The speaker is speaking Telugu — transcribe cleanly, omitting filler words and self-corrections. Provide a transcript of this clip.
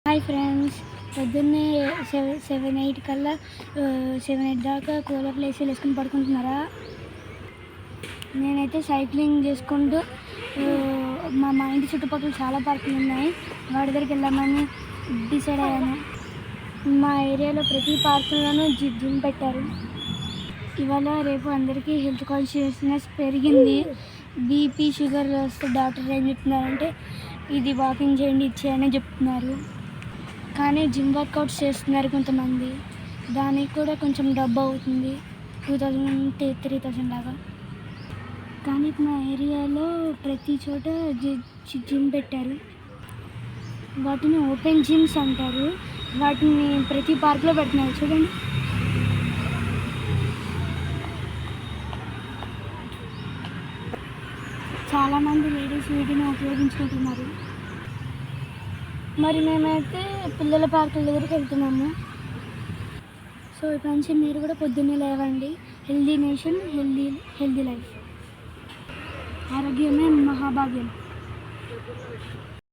హాయ్ ఫ్రెండ్స్, పొద్దున్నే 7-8 కల్లా 7-8 దాకా కూలర్ ప్లేస్లు వేసుకుని పడుకుంటున్నారా? నేనైతే సైక్లింగ్ చేసుకుంటూ మా ఇంటి చుట్టుపక్కల చాలా పార్కులు ఉన్నాయి, వాటి దగ్గరికి వెళ్దామని డిసైడ్ అయ్యాను. మా ఏరియాలో ప్రతి పార్కులోనూ జిమ్ పెట్టారు. ఇవాళ రేపు అందరికీ హెల్త్ కాన్షియస్నెస్ పెరిగింది. బీపీ, షుగర్ వస్తే డాక్టర్ ఏం చెప్తున్నారంటే ఇది వాకింగ్ చేయండి, ఇచ్చేయని చెప్తున్నారు. కానీ జిమ్ వర్కౌట్స్ చేస్తున్నారు కొంతమంది, దానికి కూడా కొంచెం డబ్బు అవుతుంది, 2000-3000 లాగా. కానీ మా ఏరియాలో ప్రతి చోట జిమ్ పెట్టారు. వాటిని ఓపెన్ జిమ్స్ అంటారు. వాటిని ప్రతి పార్క్లో పెట్టినారు. చూడండి, చాలామంది లేడీస్ వీటిని ఉపయోగించుకుంటున్నారు. మరి మేమైతే పిల్లల పార్కుల దగ్గరికి వెళ్తున్నాము. సో ఇప్పటి నుంచి మీరు కూడా పొద్దున్నే లేవండి. Healthy nation, healthy life. ఆరోగ్యమే మహాభాగ్యం.